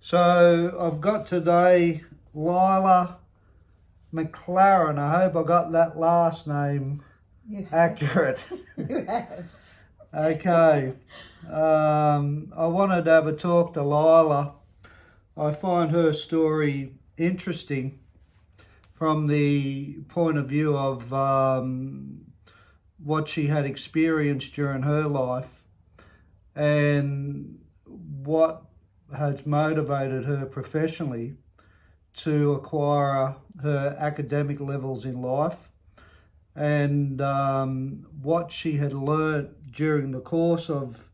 So I've got today Lyla McLaren. I hope I got that last name accurate. You have. Okay. I wanted to have a talk to Lyla. I find her story interesting from the point of view of what she had experienced during her life and what has motivated her professionally to acquire her academic levels in life, and what she had learnt during the course of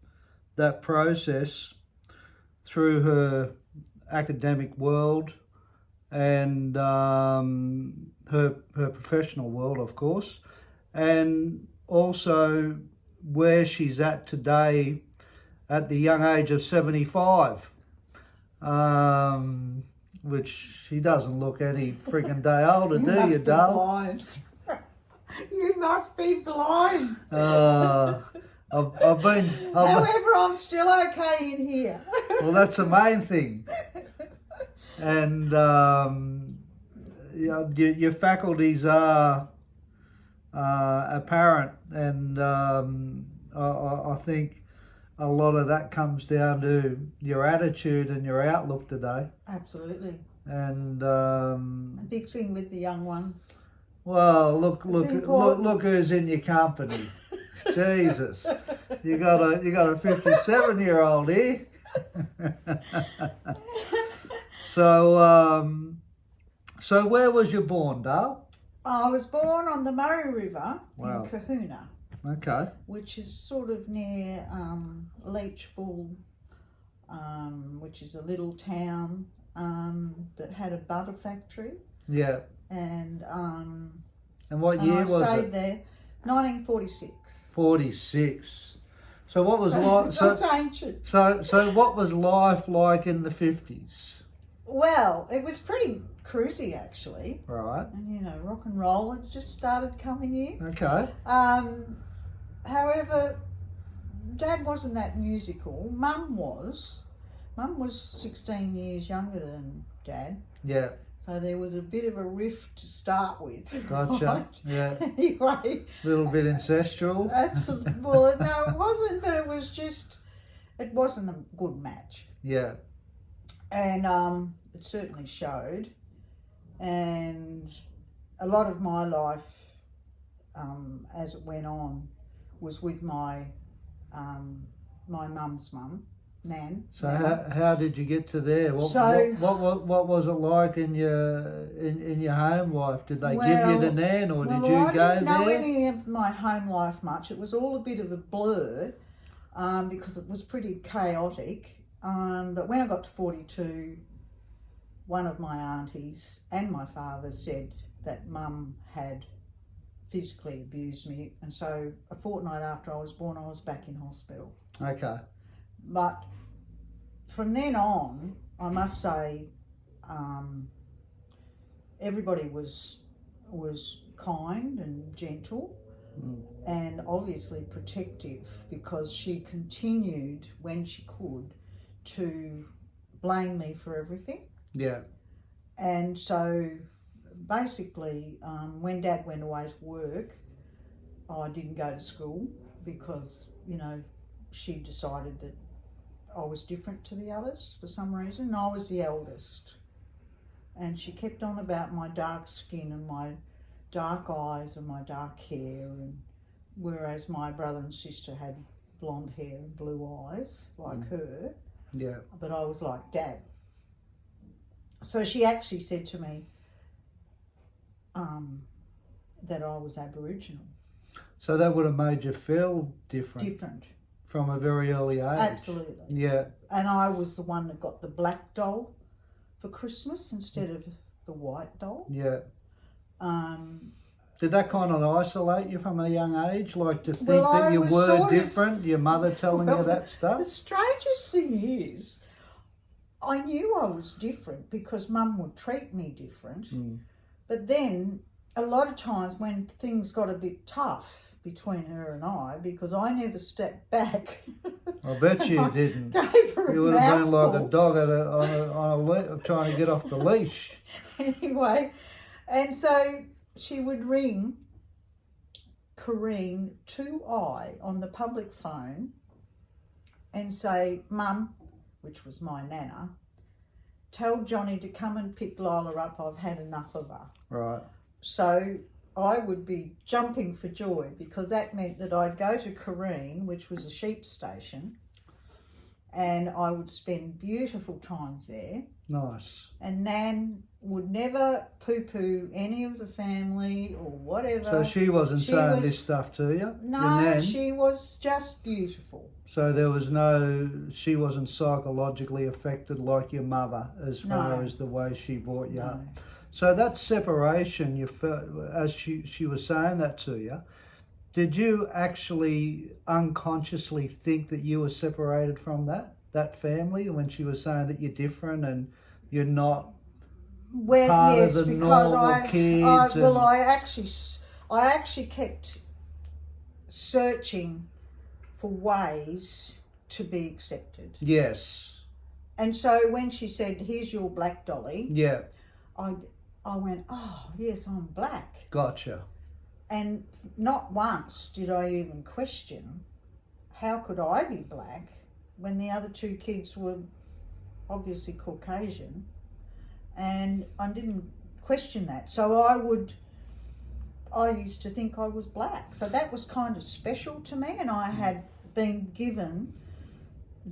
that process through her academic world and her professional world, of course, and also where she's at today at the young age of 75. Which she doesn't look any freaking day older, do you, darling? You must be blind. I've been. However, I'm still okay in here. Well, that's the main thing. And your faculties are apparent, and I think a lot of that comes down to your attitude and your outlook today. Absolutely. And a big thing with the young ones. Well, look who's in your company. Jesus, you got a 57-year-old here. So where was you born, Dale? I was born on the Murray River Wow. in Kahuna. Okay. Which is sort of near Leachville, which is a little town that had a butter factory. Yeah. And what year was it? I stayed there, 1946. 46. So what was life? That's ancient. So what was life like in the 50s? Well, it was pretty cruisy actually. Right. And rock and roll had just started coming in. Okay. However, Dad wasn't that musical. Mum was. Mum was 16 years younger than Dad. Yeah. So there was a bit of a rift to start with. Gotcha. Right? Yeah. Anyway. A little bit incestual. Absolutely. Well, no, it wasn't, but it wasn't a good match. Yeah. And it certainly showed. And a lot of my life, as it went on, was with my mum's mum, Nan. So how did you get to there? What was it like in your home life? Did they give you the Nan, or did you go there? I didn't know any of my home life much. It was all a bit of a blur because it was pretty chaotic. But when I got to 42, one of my aunties and my father said that Mum had physically abused me, and so a fortnight after I was born, I was back in hospital. Okay. But from then on, I must say, everybody was kind and gentle, and obviously protective, because she continued when she could to blame me for everything. Yeah. And so basically, when Dad went away to work, I didn't go to school because, she decided that I was different to the others for some reason. And I was the eldest. And she kept on about my dark skin and my dark eyes and my dark hair, and whereas my brother and sister had blonde hair and blue eyes like her. Yeah. But I was like Dad. So she actually said to me that I was Aboriginal. So that would have made you feel different. Different. From a very early age. Absolutely. Yeah. And I was the one that got the black doll for Christmas instead of the white doll. Yeah. Did that kind of isolate you from a young age? Like to think that you were different? Your mother telling you that stuff? The strangest thing is, I knew I was different because Mum would treat me different. But then a lot of times when things got a bit tough, between her and I because I never stepped back. I bet you didn't. Gave her You a would have been like a mouthful. dog on a trying to get off the leash. Anyway, and so she would ring Corrine 2i on the public phone and say, "Mum," which was my nana, "tell Johnny to come and pick Lyla up. I've had enough of her." Right. So I would be jumping for joy because that meant that I'd go to Corrine, which was a sheep station, and I would spend beautiful times there. Nice. And Nan would never poo-poo any of the family or whatever. So she wasn't saying this stuff to you? Your No, nan? she was just beautiful. So she wasn't psychologically affected like your mother as far as the way she brought you up. So that separation, you felt, as she was saying that to you, did you actually unconsciously think that you were separated from that family when she was saying that you're different and you're not part of the normal kids? I actually kept searching for ways to be accepted. Yes. And so when she said, "Here's your black dolly," yeah, I went, "Oh, yes, I'm black." Gotcha. And not once did I even question, how could I be black when the other two kids were obviously Caucasian? And I didn't question that. So I used to think I was black. So that was kind of special to me. And I had been given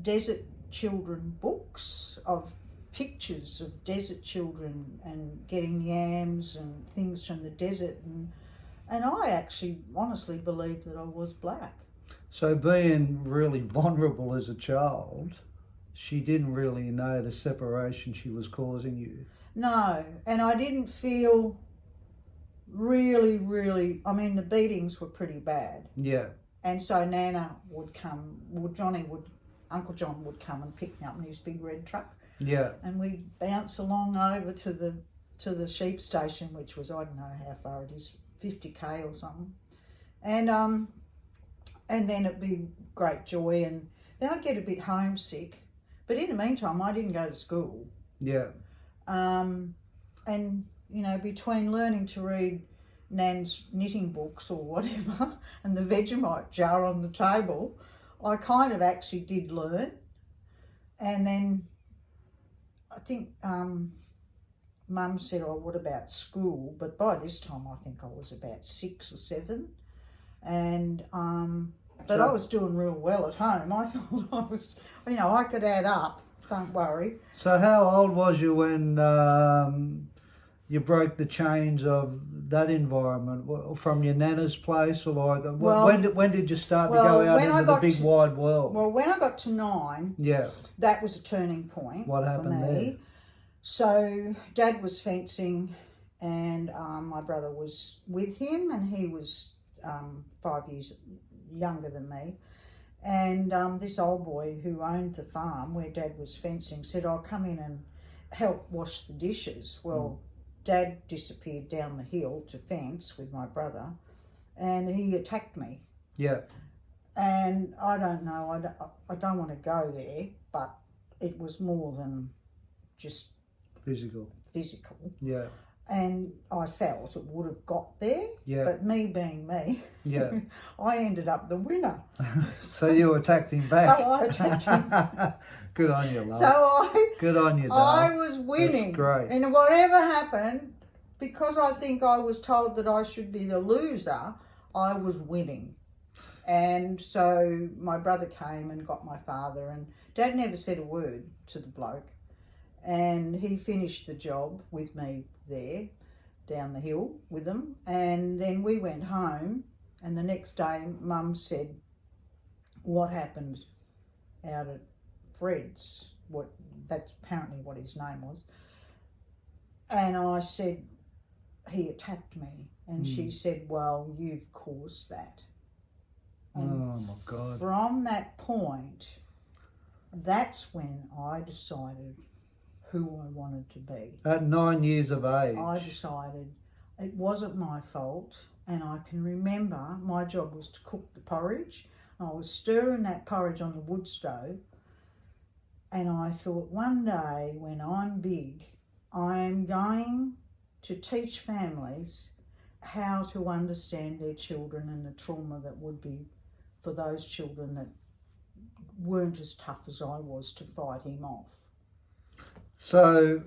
desert children books of pictures of desert children and getting yams and things from the desert. And I actually honestly believed that I was black. So being really vulnerable as a child, she didn't really know the separation she was causing you. No, and I didn't feel really, I mean, the beatings were pretty bad. Yeah. And so Nana would come, Uncle John would come and pick me up in his big red truck. Yeah. And we'd bounce along over to the sheep station, which was, I don't know how far it is, 50k or something. And then it'd be great joy, and then I'd get a bit homesick. But in the meantime, I didn't go to school. Yeah. And, you know, between learning to read Nan's knitting books or whatever and the Vegemite jar on the table, I kind of actually did learn. And then I think Mum said, "Oh, what about school?" But by this time, I think I was about 6 or 7. And but I was doing real well at home. I thought I was, you know, I could add up. Don't worry. So how old was you when you broke the chains of that environment from your nana's place, or like when did you start to go out into the big wide world? Well, when I got to 9, yeah, that was a turning point. What happened for me. there? So Dad was fencing, and my brother was with him, and he was 5 years younger than me. And this old boy who owned the farm where Dad was fencing said, "I'll come in and help wash the dishes." Well, Dad disappeared down the hill to fence with my brother, and he attacked me. Yeah. And I don't know, I don't want to go there, but it was more than just physical. Yeah. And I felt it would have got there, but me being me, I ended up the winner. So you attacked him back. So I attacked him. Good on you, love. Good on you, darling. I was winning. That's great. And whatever happened, because I think I was told that I should be the loser, I was winning. And so my brother came and got my father, and Dad never said a word to the bloke. And he finished the job with me there, down the hill with them. And then we went home, and the next day Mum said, "What happened out at Fred's?" That's apparently what his name was. And I said, "He attacked me." And she said, "Well, you've caused that." And oh my God. From that point, that's when I decided who I wanted to be. At 9 years of age. I decided it wasn't my fault, and I can remember my job was to cook the porridge. I was stirring that porridge on the wood stove, and I thought, one day when I'm big, I am going to teach families how to understand their children and the trauma that would be for those children that weren't as tough as I was to fight him off. So,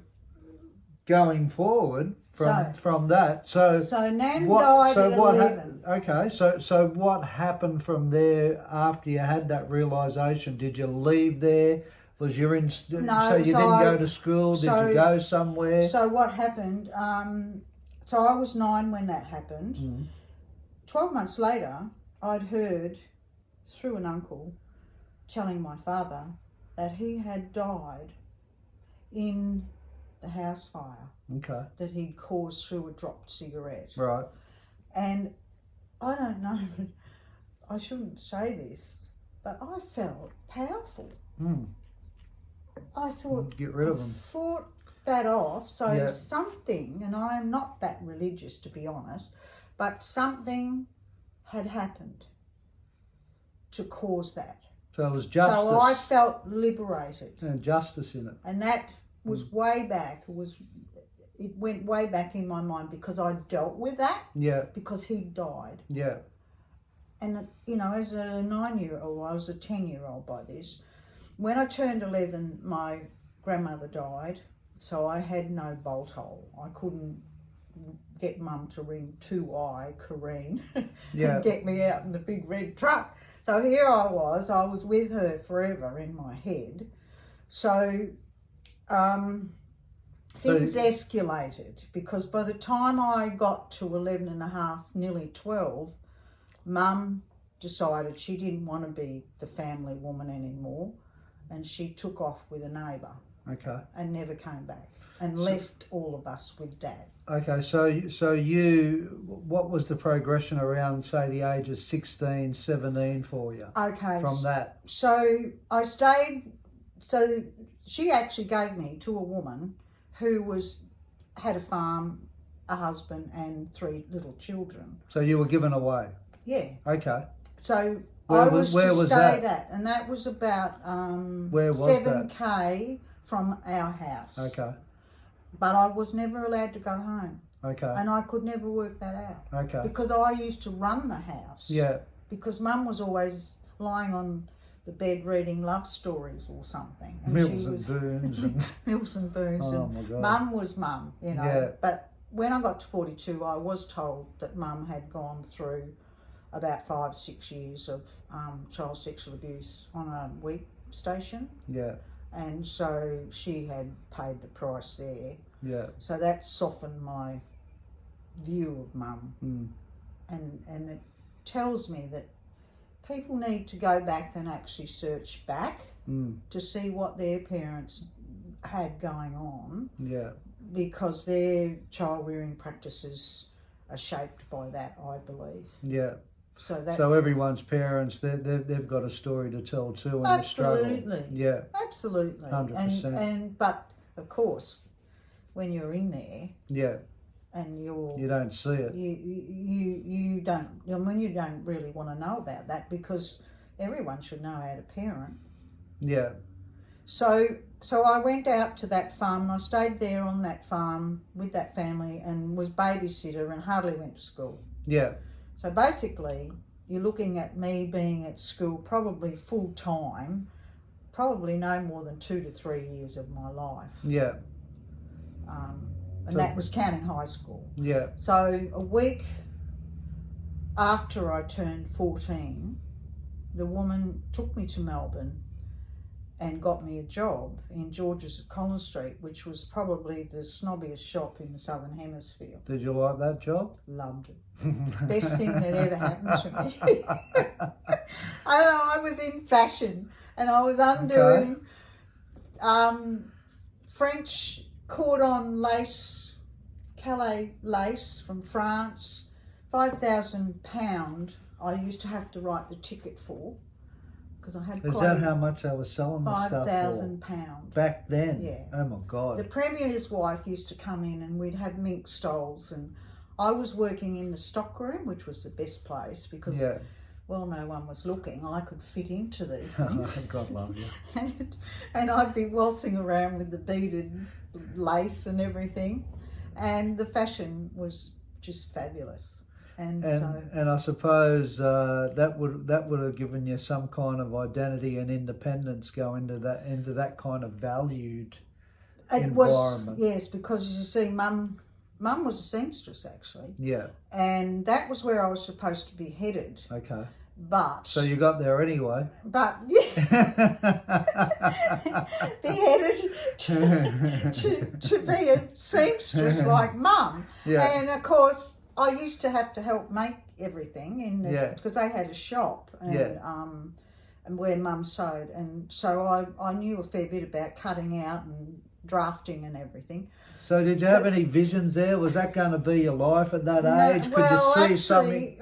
going forward from that, so Nan died at 11. So what happened from there after you had that realisation? Did you leave there? Was you in? No, so you didn't go to school. Did you go somewhere? So what happened? So I was 9 when that happened. 12 months later, I'd heard through an uncle telling my father that he had died in the house fire. Okay. That he'd caused through a dropped cigarette. Right. And I don't know, I shouldn't say this, but I felt powerful. I thought, get rid of them. I fought that off, so something, and I'm not that religious to be honest, but something had happened to cause that. So it was justice. So I felt liberated. And justice in it. And that was way back. It went way back in my mind because I dealt with that. Yeah. Because he died. Yeah. And, you know, as a 9-year-old, I was a 10-year-old by this. When I turned 11, my grandmother died, so I had no bolt hole. I couldn't get Mum to ring 2I, Corrine, and get me out in the big red truck. So here I was with her forever in my head. So things escalated because by the time I got to 11 and a half, nearly 12, Mum decided she didn't want to be the family woman anymore, and she took off with a neighbour. Okay. And never came back and left all of us with Dad. Okay, so you, what was the progression around, say, the age of 16, 17 for you? Okay. From that? So I stayed, so she actually gave me to a woman who had a farm, a husband and 3 little children. So you were given away? Yeah. Okay. So where I was to stay that? And that was about where was 7K from our house. Okay. But I was never allowed to go home. Okay. And I could never work that out. Okay. Because I used to run the house. Yeah. Because Mum was always lying on the bed reading love stories or something. And Mills and Boons. And Mills and Boons. Oh, and my God. Mum was Mum, you know. Yeah. But when I got to 42, I was told that Mum had gone through about 5-6 years of child sexual abuse on a wheat station. Yeah. And so she had paid the price there. Yeah. So that softened my view of Mum. And it tells me that people need to go back and actually search back to see what their parents had going on. Yeah. Because their child rearing practices are shaped by that, I believe. Yeah. So everyone's parents, they've got a story to tell too, and the struggle. Absolutely. Yeah. Absolutely. 100%. But of course, when you're in there. Yeah. And you don't see it. You don't. I mean, you don't really want to know about that because everyone should know how to parent. Yeah. So I went out to that farm and I stayed there on that farm with that family and was babysitter and hardly went to school. Yeah. So basically, you're looking at me being at school probably full time, probably no more than 2 to 3 years of my life. Yeah. And that was counting high school. Yeah. So a week after I turned 14, the woman took me to Melbourne and got me a job in George's at Collins Street, which was probably the snobbiest shop in the Southern Hemisphere. Did you like that job? Loved it. Best thing that ever happened to me. I was in fashion and I was undoing French cordon lace, Calais lace from France, £5,000 I used to have to write the ticket for because I had Is that how much I was selling the stuff for? £5,000. Back then? Yeah. Oh my God. The Premier's wife used to come in and we'd have mink stoles and I was working in the stockroom, which was the best place because, Yeah. well, no one was looking. I could fit into these things. God love you. and I'd be waltzing around with the beaded lace and everything. And the fashion was just fabulous. And I suppose that would have given you some kind of identity and independence going into that kind of valued environment. Yes, because you see, Mum was a seamstress actually. Yeah. And that was where I was supposed to be headed. Okay. But so you got there anyway. But be headed to be a seamstress like Mum. Yeah. And of course I used to have to help make everything because they had a shop and where Mum sewed, and so I knew a fair bit about cutting out and drafting and everything. So did you have any visions there? Was that going to be your life at that age? Could you see something?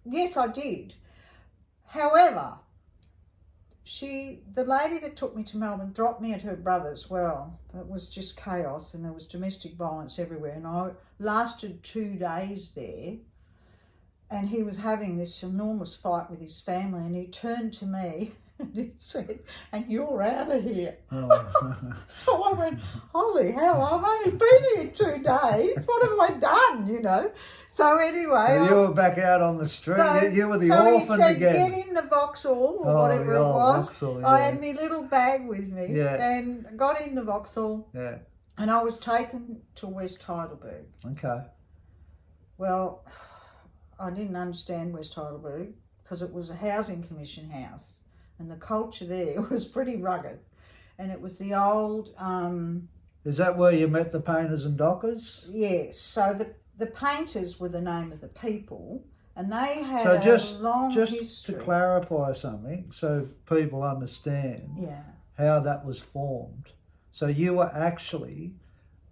Yes, I did. However, the lady that took me to Melbourne dropped me at her brother's. Well, it was just chaos and there was domestic violence everywhere, and I lasted 2 days there, and he was having this enormous fight with his family, and he turned to me and he said, "And you're out of here." Oh. So I went, "Holy hell, I've only been here 2 days. What have I done, you know?" So anyway... So you were back out on the street. You were the orphan he said, again. "Get in the Vauxhall," or whatever it was. Vauxhall, I had my little bag with me and got in the Vauxhall. Yeah. And I was taken to West Heidelberg. Okay. Well, I didn't understand West Heidelberg because it was a housing commission house. And the culture there was pretty rugged. And it was the old... Is that where you met the painters and dockers? Yes. So the painters were the name of the people, and they had long history. Just to clarify something, so people understand how that was formed. So you were actually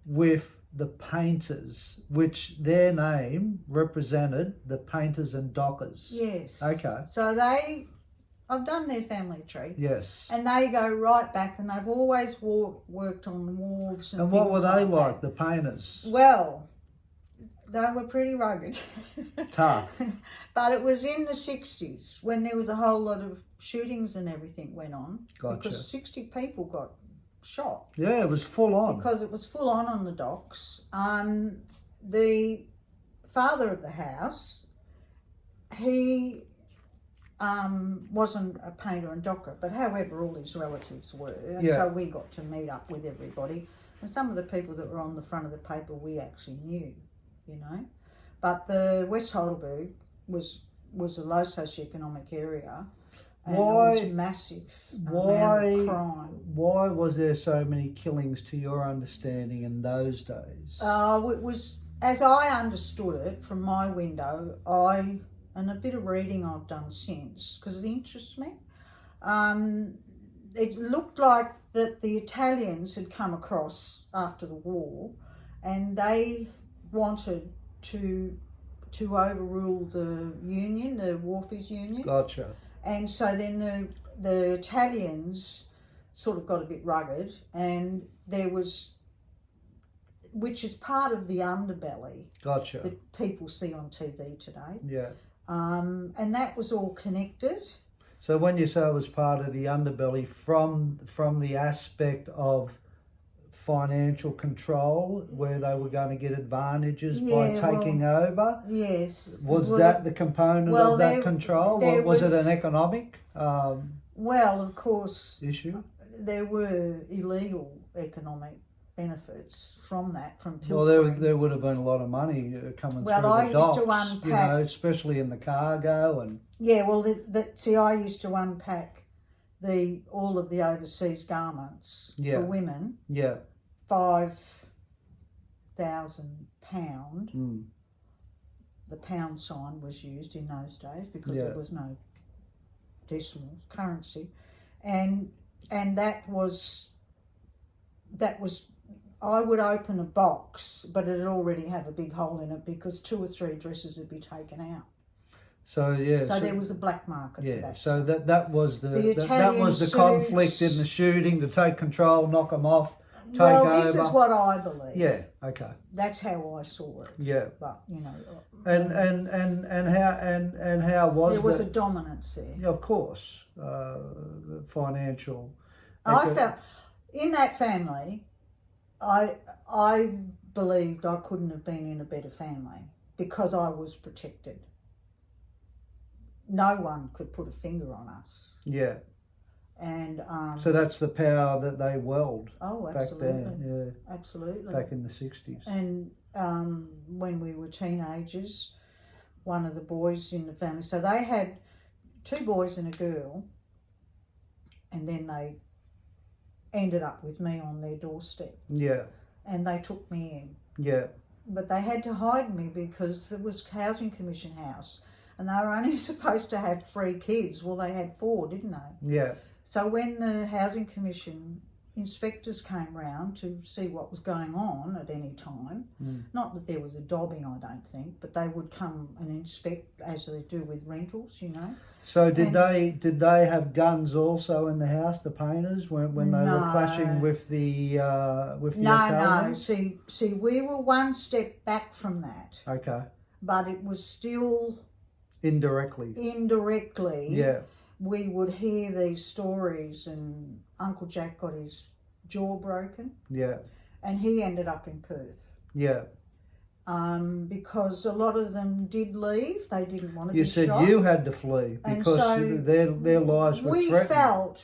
with the painters, which their name represented the painters and dockers. Yes. Okay. So I've done their family tree. Yes. And they go right back, and they've always worked on wharves and what were they like the painters? Well, they were pretty rugged. Tough. But it was in the 60s when there was a whole lot of shootings and everything went on. Gotcha. Because 60 people got shot. Yeah, it was full on. Because it was full on the docks. The father of the house, he... wasn't a painter and docker, but however all his relatives were, and so we got to meet up with everybody, and some of the people that were on the front of the paper we actually knew, you know. But the West Heidelberg was a low socioeconomic area, and it was massive amount of crime. Why was there so many killings to your understanding in those days? It was, as I understood it from my window, and a bit of reading I've done since, because it interests me. It looked like that the Italians had come across after the war, and they wanted to overrule the union, the Wharfies Union. Gotcha. And so then the Italians sort of got a bit rugged, and there was, which is part of the underbelly. Gotcha. That people see on TV today. Yeah. And that was all connected. So when you say it was part of the underbelly, from the aspect of financial control, where they were going to get advantages by taking over? Yes. Was that the component of that control? Was it an economic well, of course, issue? There were illegal economic benefits from that, from pilfering. Well, there would have been a lot of money coming through the docks. I used to unpack, you know, especially in the cargo and. Yeah, well, see, I used to unpack all of the overseas garments for women. Yeah. £5,000. The pound sign was used in those days because there was no decimal currency, and that was. I would open a box, but it'd already have a big hole in it because 2 or 3 dresses would be taken out. So there was a black market for that. So that was the conflict in the shooting, to take control, knock them off. take well, over? this is what I believe. Yeah. Okay. That's how I saw it. Yeah. But you know, And how was there was that? a dominance there. Yeah, of course, financial. I felt in that family, I believed I couldn't have been in a better family because I was protected. No one could put a finger on us. Yeah. And so that's the power that they weld oh, back absolutely, then. Yeah. absolutely. Back in the 60s. And when we were teenagers, one of the boys in the family, so they had 2 boys and a girl, and then they ended up with me on their doorstep. Yeah. And they took me in. Yeah. But they had to hide me because it was Housing Commission house, and they were only supposed to have 3 kids. Well, they had 4, didn't they? Yeah. So when the Housing Commission inspectors came round to see what was going on at any time, not that there was a dobbing, I don't think, but they would come and inspect as they do with rentals, you know. So did they have guns also in the house, the painters, when they were clashing with the Italians? No. See, we were one step back from that. Okay. But it was still indirectly. Yeah. We would hear these stories, and Uncle Jack got his jaw broken. Yeah. And he ended up in Perth. Yeah. Because a lot of them did leave. They didn't want to you be shot. said you had to flee because their lives were threatened.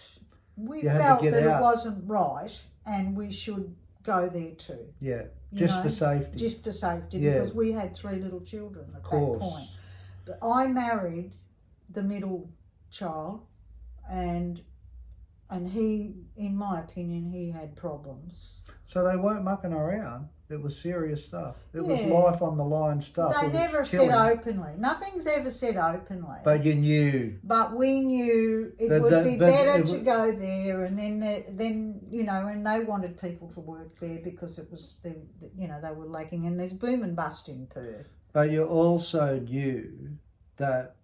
We felt that it wasn't right, and we should go there too. Yeah. Just for safety. Just for safety, because we had 3 little children at that point. But I married the middle child, and he, in my opinion, he had problems. So they weren't mucking around. It was serious stuff. It was life on the line stuff. They never said openly. Nothing's ever said openly. But you knew. But we knew it would be better to go there, and then you know, and they wanted people to work there because it was they were lacking, and there's boom and bust in Perth. But you also knew that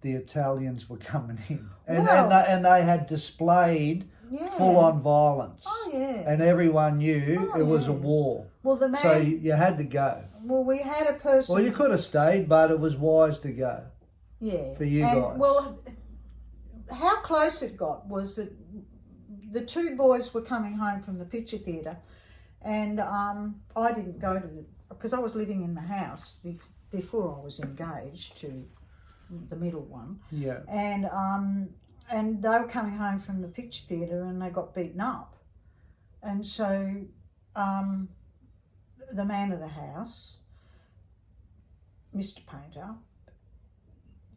the Italians were coming in, and they had displayed full-on violence. Oh yeah. And everyone knew it was a war. Well, the man. So you had to go. Well, we had a person. Well, you could have stayed, but it was wise to go. Yeah. For you guys. Well, how close it got was that the 2 boys were coming home from the picture theatre, and I didn't go because I was living in the house before I was engaged to the middle one. Yeah. And they were coming home from the picture theatre, and they got beaten up. And so the man of the house, Mr. Painter,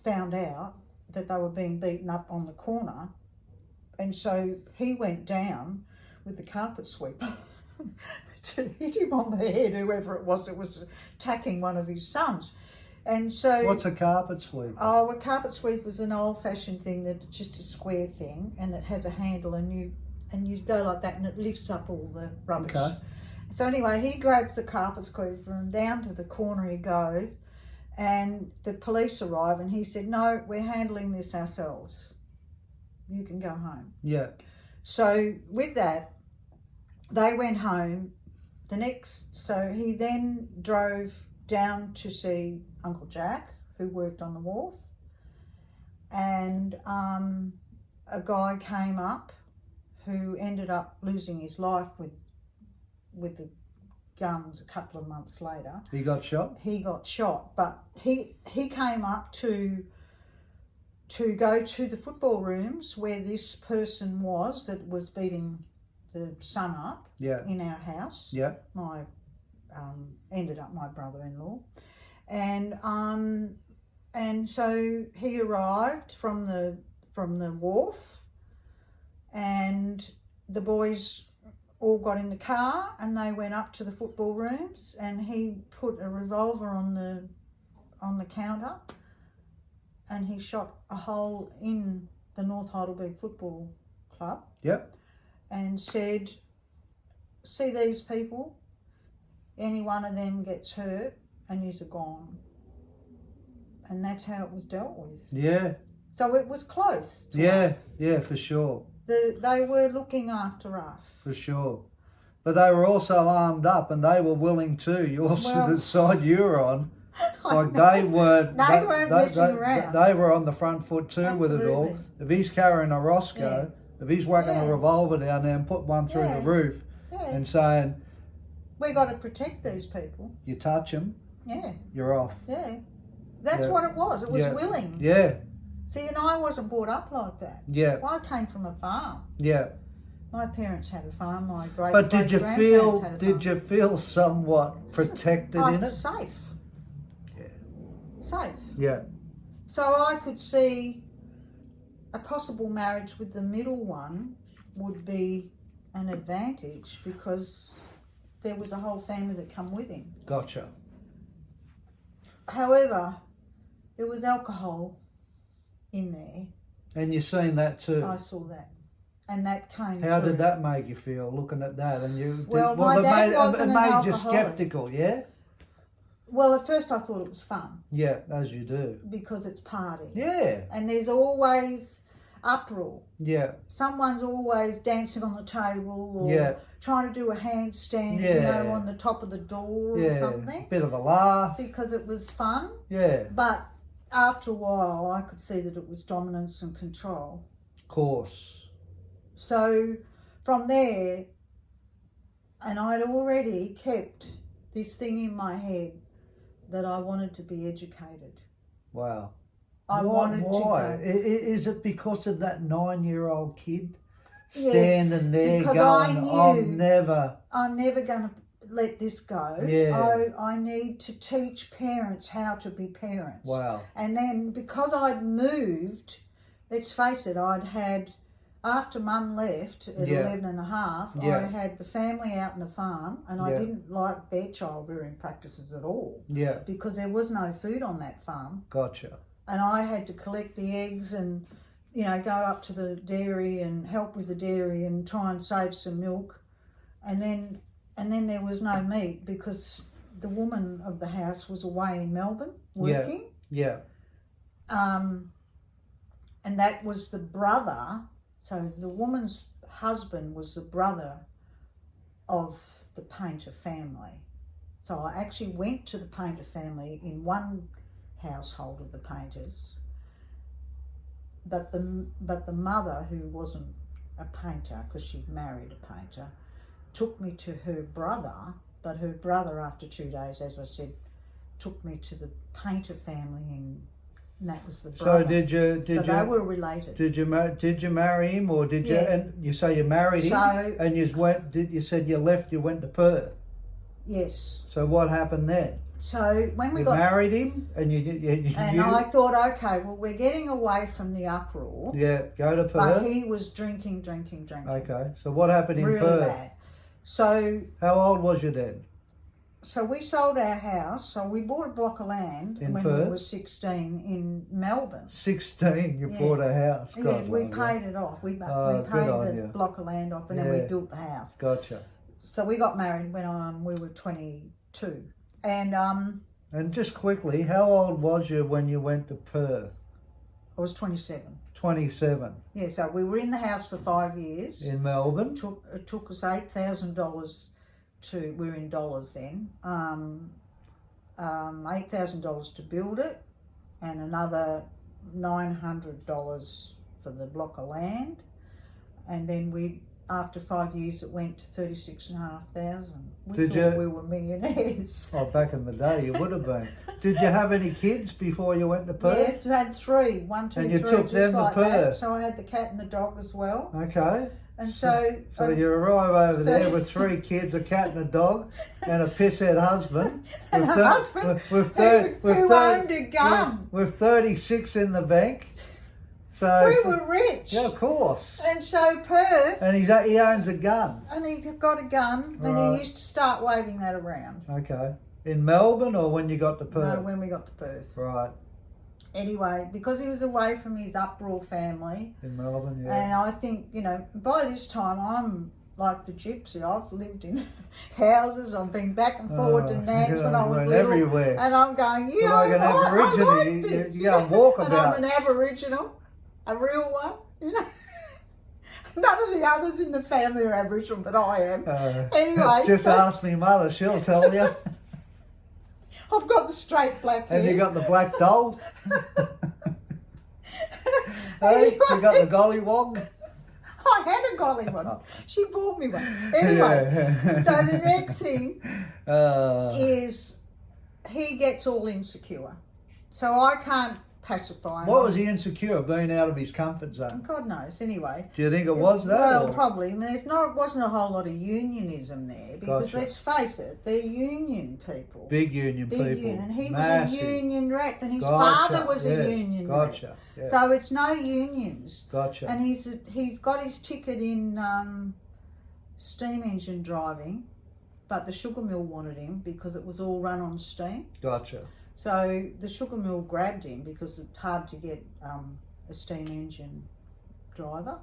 found out that they were being beaten up on the corner, and so he went down with the carpet sweeper to hit him on the head, whoever it was that was attacking one of his sons. And so, what's a carpet sweeper? Oh, a carpet sweeper is an old-fashioned thing that's just a square thing, and it has a handle, and you go like that, and it lifts up all the rubbish. Okay. So anyway, he grabs the carpet sweeper, and down to the corner he goes, and the police arrive, and he said, "No, we're handling this ourselves. You can go home." Yeah. So with that, they went home. So he then drove down to see Uncle Jack, who worked on the wharf, and a guy came up who ended up losing his life with the guns a couple of months later. He got shot? He got shot, but he came up to go to the football rooms where this person was that was beating the son up in our house. Yeah. Ended up my brother-in-law, and so he arrived from the wharf, and the boys all got in the car and they went up to the football rooms, and he put a revolver on the counter, and he shot a hole in the North Heidelberg Football Club. Yep. And said, "See these people? Any one of them gets hurt and you're gone." And that's how it was dealt with. Yeah. So it was close to us. Yeah, for sure. They were looking after us. For sure. But they were also armed up, and they were willing too. You're the side you were on. Like they weren't messing around. They were on the front foot too with it all. If he's carrying a Roscoe, if he's whacking a revolver down there and put one through the roof and saying, "We got to protect these people." You touch them, you're off. Yeah, that's what it was. It was willing. Yeah. See, and I wasn't brought up like that. Yeah. I came from a farm. Yeah. My parents had a farm. My great But did you feel feel somewhat protected in it? Safe. Yeah. Safe. Yeah. So I could see a possible marriage with the middle one would be an advantage because there was a whole family that come with him. Gotcha. However, there was alcohol in there. And you've seen that too. I saw that. And that came How through. did that make you feel, looking at that? And you my dad wasn't it an made you alcoholic. sceptical, yeah? Well, at first I thought it was fun. Yeah, as you do. Because it's party. Yeah. And there's always uproar. Yeah. Someone's always dancing on the table or trying to do a handstand, on the top of the door or something. Bit of a laugh. Because it was fun. Yeah. But after a while, I could see that it was dominance and control. Of course. So from there, and I'd already kept this thing in my head that I wanted to be educated. Wow. I wanted to go. Is it because of that 9-year-old kid Yes, standing there because going, I knew I'm never going to let this go. Yeah. I need to teach parents how to be parents. Wow. And then because I'd moved, let's face it, after Mum left at 11 and a half, I had the family out in the farm, and I didn't like their child rearing practices at all. Yeah. Because there was no food on that farm. Gotcha. And I had to collect the eggs and, go up to the dairy and help with the dairy and try and save some milk. And then there was no meat because the woman of the house was away in Melbourne working. Yeah. And that was the brother. So the woman's husband was the brother of the Painter family. So I actually went to the Painter family in one household of the Painters, but the mother, who wasn't a painter because she'd married a painter, took me to her brother, but her brother after 2 days, as I said, took me to the Painter family, and that was the brother. So they were related. Did you marry him, or did you? And you say you married him, and you said you left, you went to Perth. Yes. So what happened then? So when we married him, and I thought, okay, well, we're getting away from the uproar. Yeah, go to Perth. But he was drinking. Okay, so what happened in Perth? Really bad. So how old was you then? So we sold our house. So we bought a block of land when we were 16 in Melbourne. 16, you bought a house. God, we paid it off. We paid the block of land off, and then we built the house. Gotcha. So we got married when we were 22. And just quickly, how old was you when you went to Perth? I was 27. 27. Yeah, so we were in the house for 5 years. In Melbourne? It took us $8,000 we were in dollars then, $8,000 to build it, and another $900 for the block of land. And then after 5 years, it went to $36,500. We thought we were millionaires. Oh, back in the day, you would have been. Did you have any kids before you went to Perth? Yeah, I had 3. 1, 2, 3. And you took them to Perth? That. So I had the cat and the dog as well. Okay. And so you arrive over there with 3 kids, a cat and a dog, and a pisshead husband. And a husband who owned a gun. With 36 in the bank. So we were rich. Yeah, of course. And so Perth. And he owns a gun. And he's got a gun, and he used to start waving that around. Okay. In Melbourne, or when you got to Perth? No, when we got to Perth. Right. Anyway, because he was away from his uproar family. In Melbourne, yeah. And I think, by this time I'm like the gypsy. I've lived in houses. I've been back and forward to Nance when I was little. Everywhere. And I'm going, like an Aboriginal. I like this. You go and walk about. And I'm an Aboriginal, a real one, None of the others in the family are Aboriginal, but I am. Anyway. Just ask me mother, she'll tell you. I've got the straight black hair. And you got the black doll. Anyway, You got the gollywog. I had a gollywog. She bought me one. Anyway, so the next thing is he gets all insecure. So I can't pacify him. What was he insecure? Being out of his comfort zone? God knows. Anyway. Do you think it was that? Well, or? probably. I mean, wasn't a whole lot of unionism there because Gotcha. let's face it, they're union people. Big union people. Union. And he Massive. was a union rat, and his Gotcha. father was a union rat. Gotcha. Yeah. So it's no unions. Gotcha. And he's got his ticket in steam engine driving, but the sugar mill wanted him because it was all run on steam. Gotcha. So the sugar mill grabbed him because it's hard to get a steam engine driver.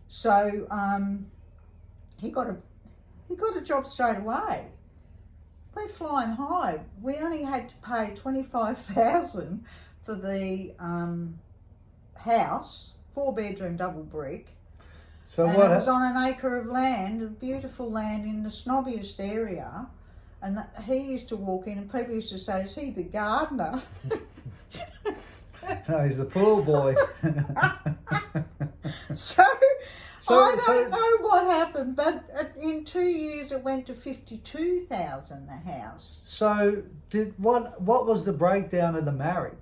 So he got a job straight away. We're flying high. We only had to pay $25,000 for the house, 4-bedroom double brick. So And what? it was on an acre of land, a beautiful land in the snobbiest area. And he used to walk in and people used to say, is he the gardener? No, he's the pool boy. So I don't know what happened, but in 2 years it went to $52,000 the house. So what was the breakdown of the marriage?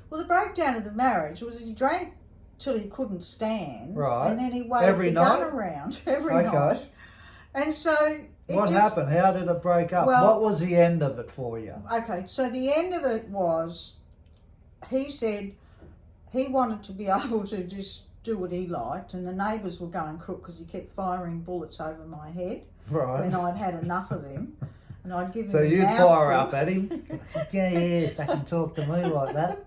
Well, the breakdown of the marriage was he drank till he couldn't stand, Right. and then he waved Every the night? gun around every Okay. night. And so What happened? How did it break up? Well- What was the end of it for you? Okay, so the end of it was, he said he wanted to be able to just do what he liked, and the neighbours were going crook because he kept firing bullets over my head Right. when I'd had enough of him, and I'd give him So a you'd mouthful. fire up at him. Yeah, they can talk to me like that.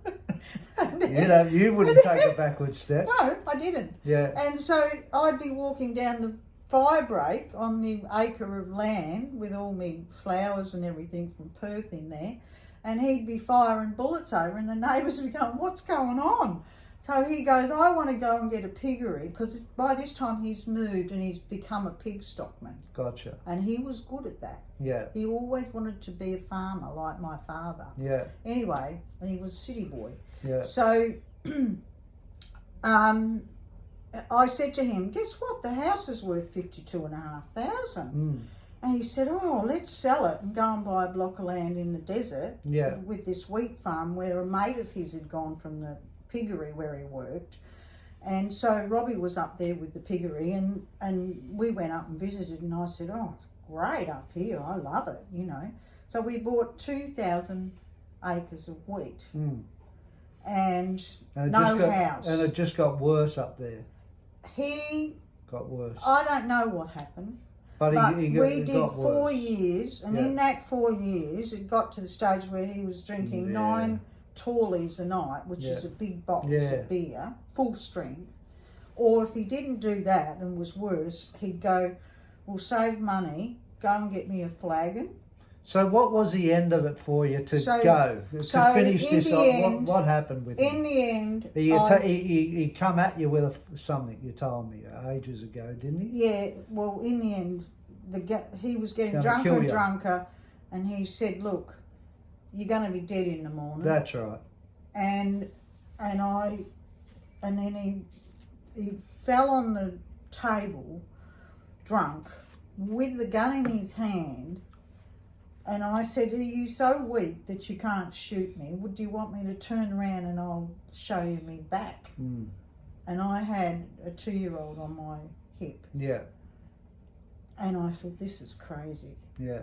You wouldn't take a backward step. No, I didn't. Yeah. And so I'd be walking down the fire break on the acre of land with all me flowers and everything from Perth in there, and he'd be firing bullets over, and the neighbours would be going, what's going on? So he goes, I want to go and get a piggery, because by this time he's moved and he's become a pig stockman, Gotcha. and he was good at that. Yeah. He always wanted to be a farmer like my father. Yeah. Anyway, and he was a city boy. Yeah. So I said to him, guess what? The house is worth $52,500. Mm. And he said, oh, let's sell it and go and buy a block of land in the desert Yeah. with this wheat farm where a mate of his had gone from the piggery where he worked. And so Robbie was up there with the piggery, and we went up and visited, and I said, oh, it's great up here. I love it, you know. So we bought 2,000 acres of wheat Mm. and And no house. And it just got worse up there. He, Got worse. I don't know what happened. But We it did got 4 worse. years, and Yeah. in that 4 years, it got to the stage where he was drinking Yeah. 9 Tallies a night, which is Yeah. a big box Yeah. of beer, full strength. Or if he didn't do that and was worse, he'd go, we'll save money, go and get me a flagon. So what was the end of it for you to So- go? To so finish in this the off, end- what happened with him? In the end, He come at you with something, you told me ages ago, didn't he? yeah, well, in the end, he was getting Gonna drunker kill and you. drunker, and he said, look, you're going to be dead in the morning. That's right. And then he fell on the table drunk with the gun in his hand, and I said, are you so weak that you can't shoot me? Would you want me to turn around and I'll show you me back? Mm. And I had a 2-year-old on my hip, Yeah. and I thought, this is crazy. Yeah.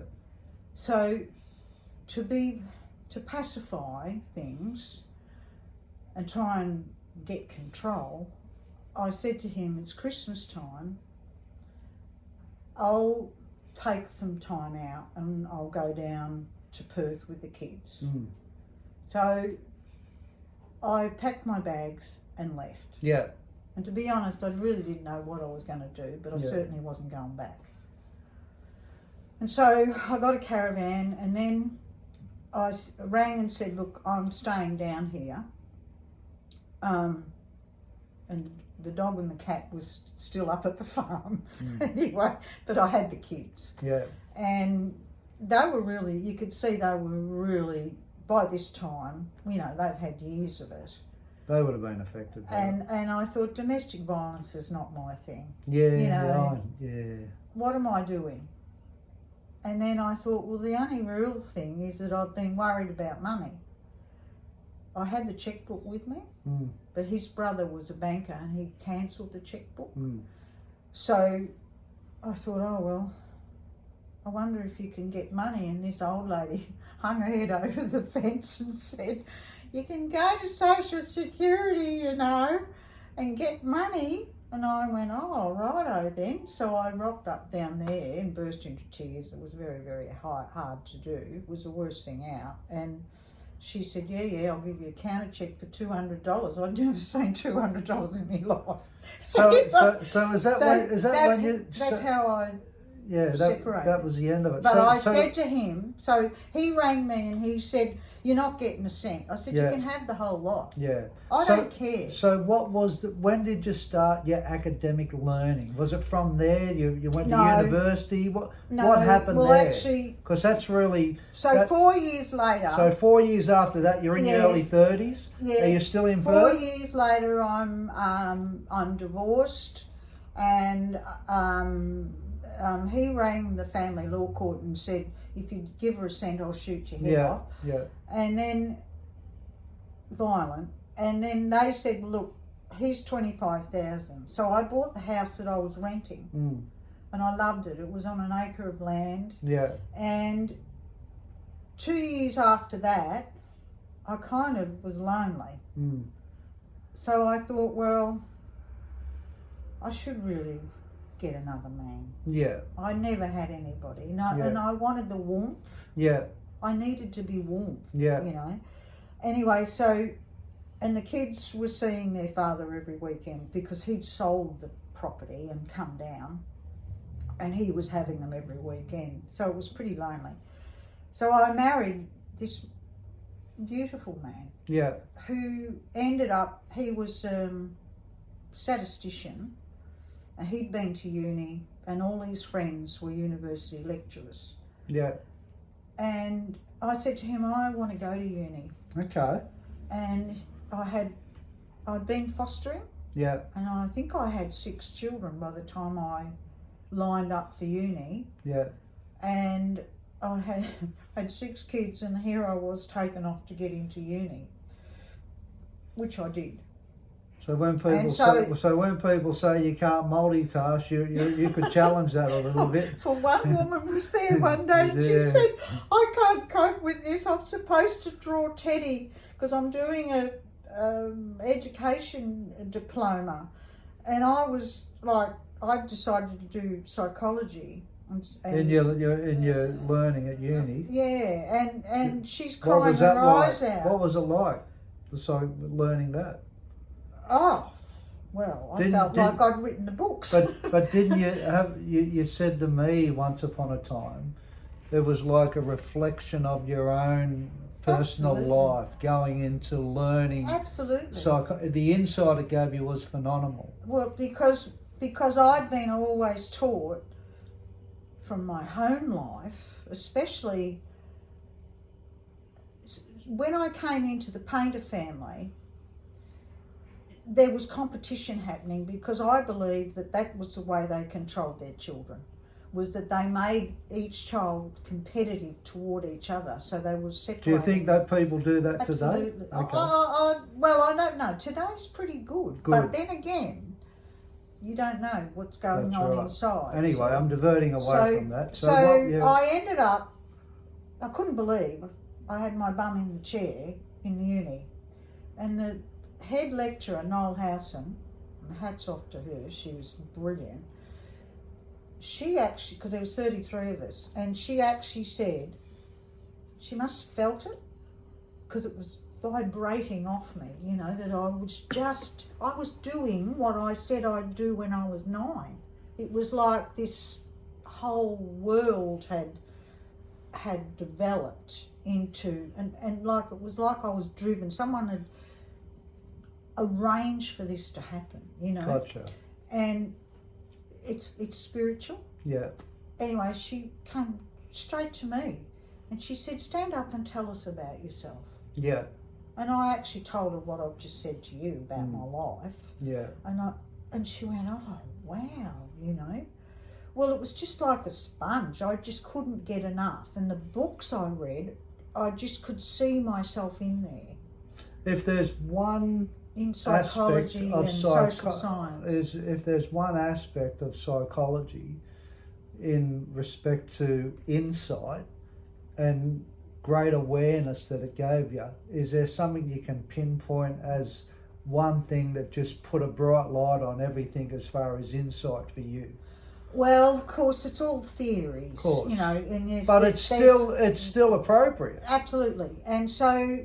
So to pacify things and try and get control, I said to him, it's Christmas time, I'll take some time out and I'll go down to Perth with the kids. Mm. So I packed my bags and left. Yeah. And to be honest, I really didn't know what I was going to do, but I Yeah. certainly wasn't going back. And so I got a caravan, and then I rang and said, look, I'm staying down here. And the dog and the cat was still up at the farm anyway, but I had the kids. Yeah. And they were really, you could see they were really, by this time, you know, they've had years of it. They would have been affected by it. And I thought domestic violence is not my thing. Yeah, you know, yeah. What am I doing? And then I thought, well, the only real thing is that I've been worried about money. I had the checkbook with me, but his brother was a banker and he cancelled the checkbook. So I thought, oh, well, I wonder if you can get money. And this old lady hung her head over the fence and said, you can go to Social Security, you know, and get money. And I went, oh, righto then. So I rocked up down there and burst into tears. It was very, very hard to do. It was the worst thing out. And she said, yeah, I'll give you a counter check for $200. I'd never seen $200 in my life. So is that when you... That's how I... Yeah, that was the end of it. But I said to him, so he rang me and he said, you're not getting a cent. I said, you can have the whole lot. Yeah. I don't care. So when did you start your academic learning? Was it from there? You went to university? What happened there? Well, actually... Because that's really... So 4 years later... So 4 years after that, you're in your early 30s? Yeah. Are you still in 4 Perth? years later, I'm divorced and... he rang the family law court and said, if you give her a cent, I'll shoot your head off. Yeah. And then, violent. And then they said, look, here's $25,000. So I bought the house that I was renting. And I loved it. It was on an acre of land. Yeah. And 2 years after that, I kind of was lonely. So I thought, well, I should really get another man. Yeah. I never had anybody. And I wanted the warmth. Yeah. I needed to be warmth. Yeah. You know. Anyway, so, and the kids were seeing their father every weekend because he'd sold the property and come down and he was having them every weekend. So it was pretty lonely. So I married this beautiful man. Yeah. Who ended up, he was statistician. And he'd been to uni and all his friends were university lecturers. Yeah. And I said to him, I want to go to uni. Okay. And I'd been fostering. Yeah. And I think I had 6 children by the time I lined up for uni. Yeah. And I had 6 kids and here I was taken off to get into uni, which I did. So when people say you can't multitask, you could challenge that a little bit. For one woman was there one day and she said, I can't cope with this. I'm supposed to draw Teddy because I'm doing a education diploma, and I was like, I decided to do psychology. And in your learning at uni. Yeah, and she's crying her eyes out. What was it like? So learning that. Oh, well, I felt like I'd written the books. But didn't you said to me once upon a time, it was like a reflection of your own personal life going into learning. Absolutely. So the insight it gave you was phenomenal. Well, because I'd been always taught from my home life, especially when I came into the painter family, there was competition happening because I believe that was the way they controlled their children, was that they made each child competitive toward each other, so they were separated. Do you think that people do that Absolutely. today? Okay. Well, I don't know. Today's pretty good. But then again, you don't know what's going on inside. Anyway, I'm diverting away from that. So I ended up, I couldn't believe, I had my bum in the chair in uni, and the head lecturer, Noel Howson, hats off to her, she was brilliant. She actually, because there was 33 of us, and she actually said, she must have felt it, because it was vibrating off me, you know, that I was doing what I said I'd do when I was 9. It was like this whole world had developed into, and like, it was like I was driven, someone had arrange for this to happen, you know. Gotcha. And it's spiritual. Yeah. Anyway, she came straight to me and she said, stand up and tell us about yourself. Yeah. And I actually told her what I've just said to you about my life. Yeah. And she went, oh, wow, you know. Well, it was just like a sponge. I just couldn't get enough. And the books I read, I just could see myself in there. If there's one in psychology of and social science. If there's one aspect of psychology in respect to insight and great awareness that it gave you, is there something you can pinpoint as one thing that just put a bright light on everything as far as insight for you? Well, of course, it's all theories, of course. You know, and but it's still appropriate. Absolutely, and so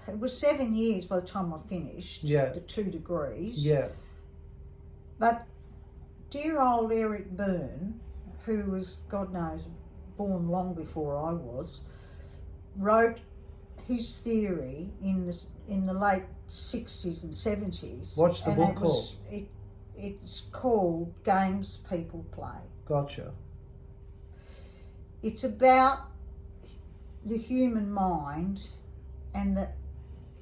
it was 7 years by the time I finished. Yeah. The 2 degrees. Yeah. But dear old Eric Byrne, who was, God knows, born long before I was, wrote his theory in the late 60s and 70s. What's the book called? It's called Games People Play. Gotcha. It's about the human mind and the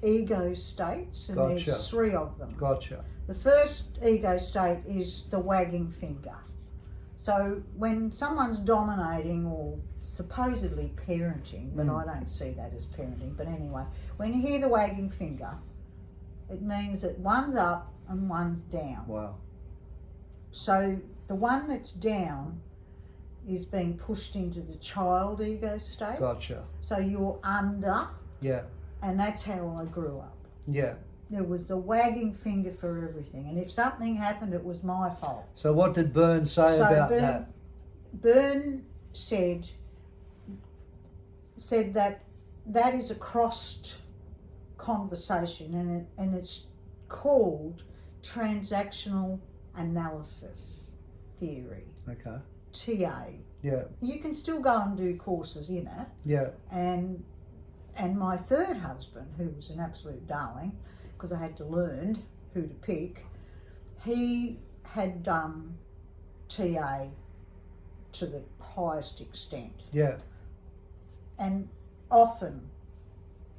ego states, and Gotcha. there's 3 of them. Gotcha. The first ego state is the wagging finger. So when someone's dominating or supposedly parenting, but I don't see that as parenting, but anyway, when you hear the wagging finger, it means that one's up and one's down. Wow. So the one that's down is being pushed into the child ego state. Gotcha. So you're under. Yeah. And that's how I grew up. Yeah. There was the wagging finger for everything. And if something happened, it was my fault. So what did Byrne say about that? Byrne said that is a crossed conversation, and it's called transactional analysis theory. Okay. TA. Yeah. You can still go and do courses in it. Yeah. And my third husband, who was an absolute darling, because I had to learn who to pick, he had done TA to the highest extent. Yeah. And often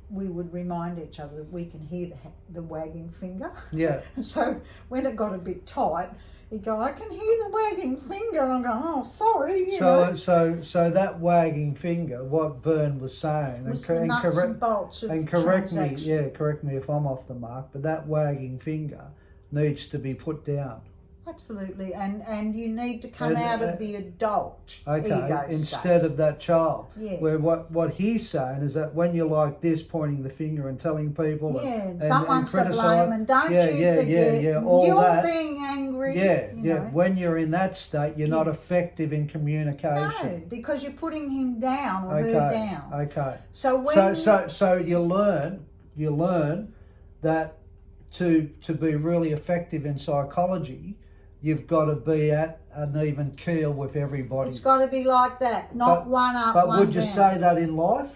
we would remind each other that we can hear the wagging finger. Yeah. So when it got a bit tight, he'd go, I can hear the wagging finger. And I'm going, oh, sorry. You know. So that wagging finger, what Byrne was saying, was the nuts and bolts of correct me if I'm off the mark, but that wagging finger needs to be put down. Absolutely, and you need to come out of the adult ego instead state. Of that child. Yeah. Where what he's saying is that when you're like this, pointing the finger and telling people, someone's to blame, and don't you forget, all you're that, being angry. Yeah, you know. When you're in that state, you're not effective in communication. No, because you're putting him down or her down. Okay. So when so you learn that to be really effective in psychology, you've got to be at an even keel with everybody. It's got to be like that, not one up, one down. But would you say that in life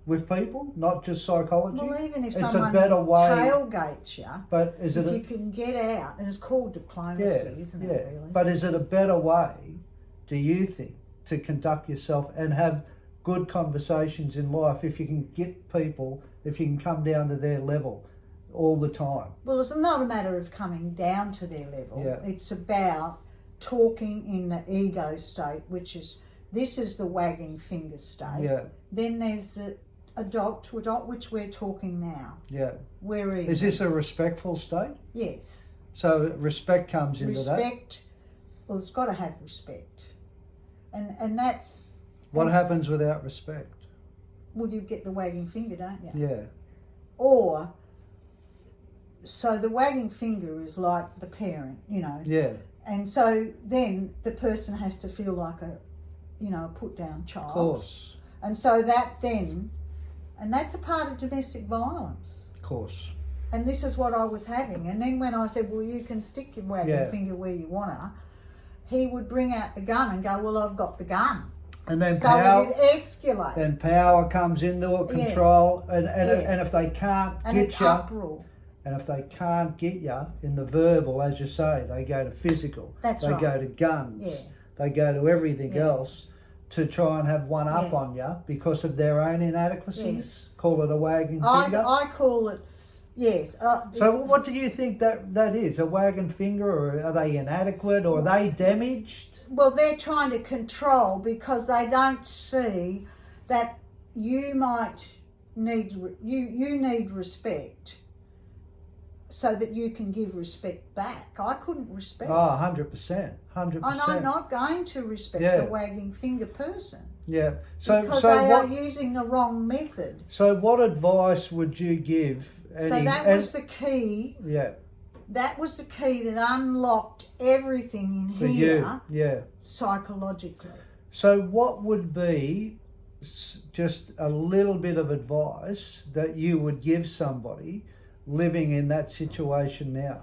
with people, not just psychology? Well, even if it's someone a better way, tailgates you, but if you can get out, and it's called diplomacy, isn't it, really? But is it a better way, do you think, to conduct yourself and have good conversations in life if you can get people, if you can come down to their level all the time? Well, it's not a matter of coming down to their level. Yeah. It's about talking in the ego state, this is the wagging finger state. Yeah. Then there's the adult to adult, which we're talking now. Yeah. We're even. Is this a respectful state? Yes. So respect comes into that? Respect, well, it's got to have respect. And that's... What happens without respect? Well, you get the wagging finger, don't you? Yeah. Or... So the wagging finger is like the parent, you know. Yeah. And so then the person has to feel like a put down child. Of course. And so and that's a part of domestic violence. Of course. And this is what I was having. And then when I said, well, you can stick your wagging finger where you wanna, he would bring out the gun and go, well, I've got the gun. And then So power, it escalates. then power comes into a control, and if they can't And get it's you, uproar. and if they can't get you in the verbal, as you say, they go to physical. That's they right. go to guns. Yeah. They go to everything Yeah. else to try and have one up Yeah. on you because of their own inadequacies. Yes. Call it a wagging finger. I call it, yes. So what do you think that is? A wagging finger, or are they inadequate, or are they damaged? Well, they're trying to control because they don't see that you might need, you need respect so that you can give respect back. I couldn't respect. Oh, 100%. 100%. And I'm not going to respect the wagging finger person. Yeah. So because so they what, are using the wrong method. So what advice would you give? So that was the key. Yeah. That was the key that unlocked everything in For here. you. Yeah. Psychologically. So what would be just a little bit of advice that you would give somebody living in that situation now?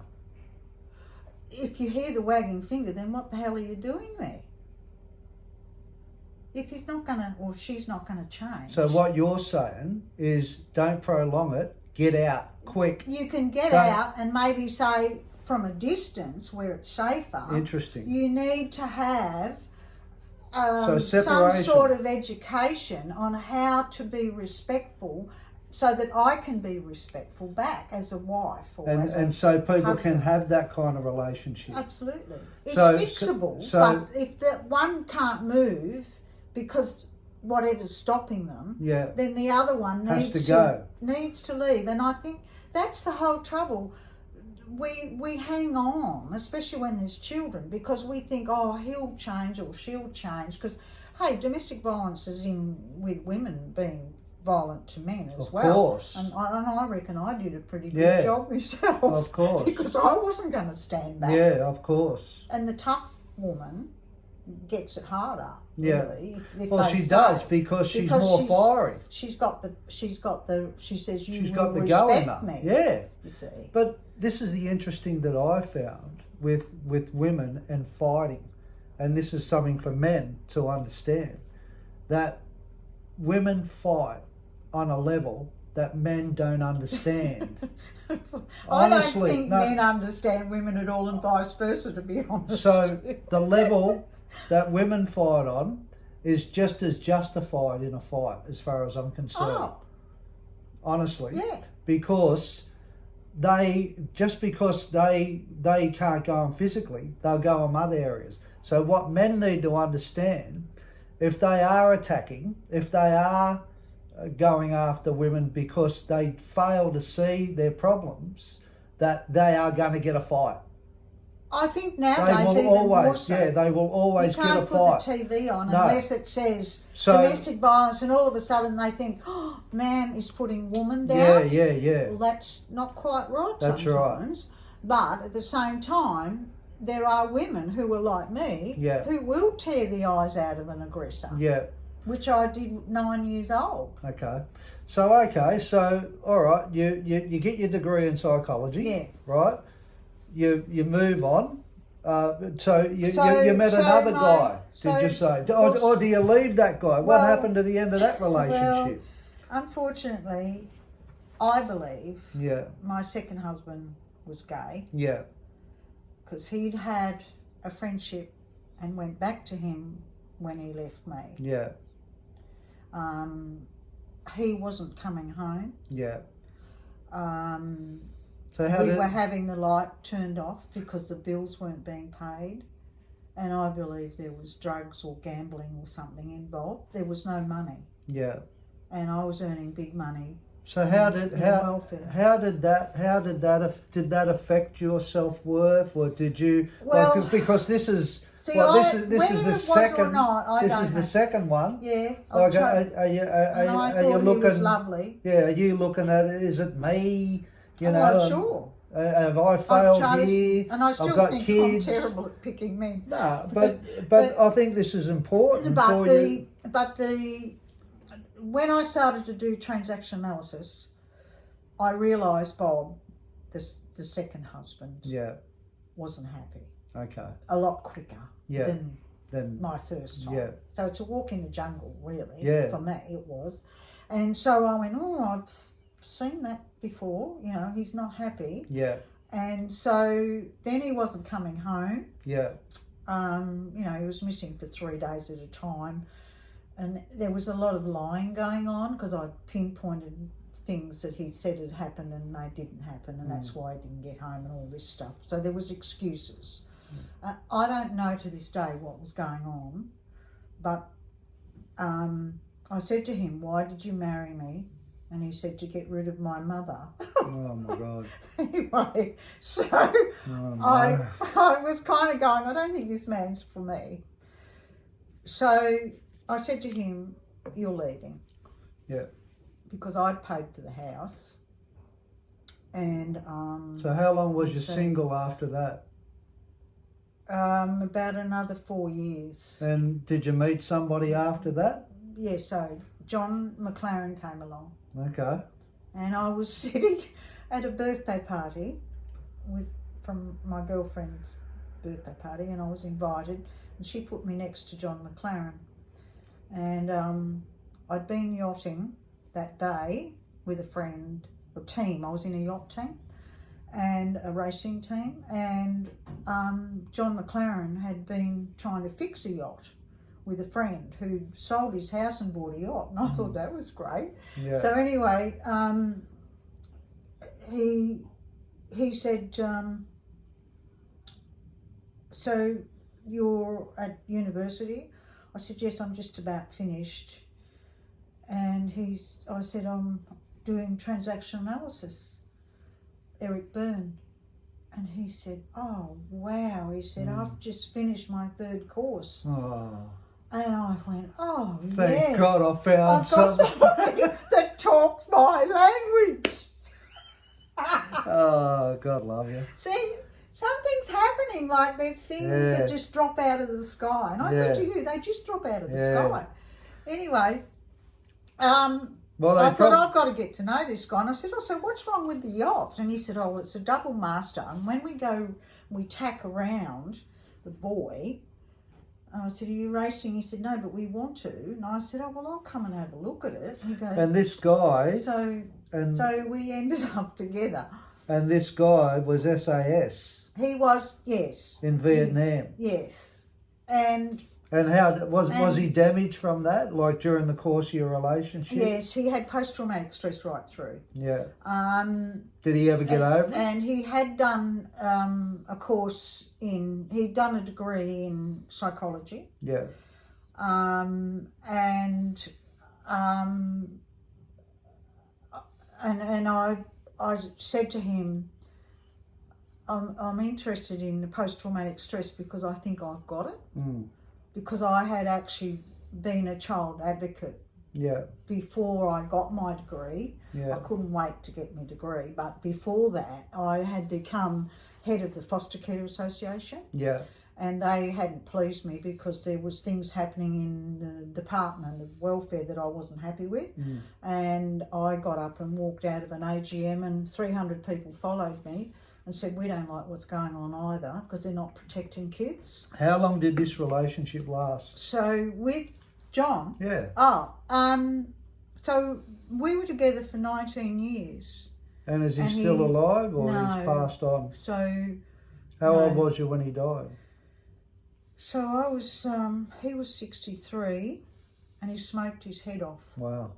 If you hear the wagging finger, then what the hell are you doing there? If he's not gonna, or she's not gonna change. So what you're saying is, don't prolong it. Get out quick. You can get out and maybe say from a distance where it's safer. Interesting. You need to have So some sort of education on how to be respectful, so that I can be respectful back as a wife or and so people husband. can have that kind of relationship. Absolutely. It's So- fixable, so- but if that one can't move because whatever's stopping them, Yeah. then the other one Has needs to go. needs to leave. And I think that's the whole trouble. We hang on, especially when there's children, because we think, oh, he'll change or she'll change. Because, hey, domestic violence is in with women being violent to men as well. Of course. And I reckon I did a pretty good job myself. Of course. Because I wasn't going to stand back. Yeah, of course. And the tough woman gets it harder. Yeah. Really, if Well, they she stay. does because she's more fiery. She says you She's will got the go in respect her. me. Yeah. You see. But this is the interesting that I found with women and fighting, and this is something for men to understand, that women fight on a level that men don't understand. I don't think men understand women at all, and vice versa, to be honest. So the level that women fight on is just as justified in a fight, as far as I'm concerned. Oh. Honestly. Yeah. Because because they can't go on physically, they'll go on other areas. So what men need to understand, if they are attacking, if they are going after women because they fail to see their problems, that they are going to get a fight. I think They nowadays will even always, more so. they will always you get a can't fight. put the TV on No. unless it says So- domestic violence, and all of a sudden they think, oh, man is putting woman down. Yeah. Well, that's not quite right That's sometimes. But at the same time, there are women who are like me who will tear the eyes out of an aggressor. Yeah. Which I did 9 years old. Okay. So all right, you get your degree in psychology. Yeah. Right? You move on. So you met another guy, did you say? Or do you leave that guy? What happened at the end of that relationship? Well, unfortunately, I believe Yeah. my second husband was gay. Yeah. Because he'd had a friendship and went back to him when he left me. Yeah. He wasn't coming home. Yeah. We were having the light turned off because the bills weren't being paid. And I believe there was drugs or gambling or something involved. There was no money. Yeah. And I was earning big money. So did that affect your self-worth, or did you? Well, because this is. See, this is the whether it was second. or not, I this don't is know. the second one. Yeah. Like, and I thought he was lovely. Yeah, are you looking at it? Is it me? I'm not sure. Have I failed here? And I still I've got think kids. I'm terrible at picking men. No, but I think this is important for you. When I started to do transaction analysis, I realised, Bob, the second husband Yeah. wasn't happy. Okay. A lot quicker Yeah. than Then my first time. yeah. So it's a walk in the jungle, really. Yeah. For me, it was. And so I went, oh, I've seen that before. You know, he's not happy. Yeah. And so then he wasn't coming home. Yeah. You know, he was missing for 3 days at a time. And there was a lot of lying going on because I pinpointed things that he said had happened and they didn't happen, and that's why he didn't get home and all this stuff. So there was excuses. I don't know to this day what was going on, but I said to him, why did you marry me? And he said, to get rid of my mother. Oh my God. Anyway, so Oh, no. I was kind of going, I don't think this man's for me. So I said to him, you're leaving. Yeah. Because I'd paid for the house. And So how long was you single after that? about another 4 years. And did you meet somebody after that? Yeah, so John McLaren came along. Okay. And I was sitting at a birthday party from my girlfriend's birthday party, and I was invited, and she put me next to John McLaren. And I'd been yachting that day with a friend, or team. I was in a yacht team and a racing team, and John McLaren had been trying to fix a yacht with a friend who sold his house and bought a yacht, and I thought that was great. Yeah. So anyway, he said, so you're at university? I said, yes, I'm just about finished. And I said, I'm doing transaction analysis, Eric Byrne. And he said, oh, wow. He said, I've just finished my 3rd course. Oh. And I went, oh, Thank God I found I've got something. somebody that talks my language. Oh, God love you. See, something's happening, like there's things that just drop out of the sky. And I said to you, they just drop out of the sky. Anyway, Well, I thought, I've got to get to know this guy. And I said, oh, so what's wrong with the yacht? And he said, oh, it's a double master. And when we tack around the buoy, I said, are you racing? He said, no, but we want to. And I said, oh, well, I'll come and have a look at it. And he goes, and this guy, so we ended up together. And this guy was SAS. He was, yes. In Vietnam. Yes. And how was he damaged from that, like during the course of your relationship? yes, he had post-traumatic stress right through. Yeah. Did he ever get over it? And he had done a course he'd done a degree in psychology. Yeah. And I said to him, I'm interested in the post-traumatic stress because I think I've got it. Because I had actually been a child advocate before I got my degree. Yeah. I couldn't wait to get my degree, but before that I had become head of the Foster Care Association. Yeah. And they hadn't pleased me because there was things happening in the Department of Welfare that I wasn't happy with. And I got up and walked out of an AGM and 300 people followed me and said, we don't like what's going on either because they're not protecting kids. How long did this relationship last? So with John... Yeah. So we were together for 19 years. And is he still alive or no. he's passed on? So... How old was you when he died? So I was... he was 63 and he smoked his head off. Wow.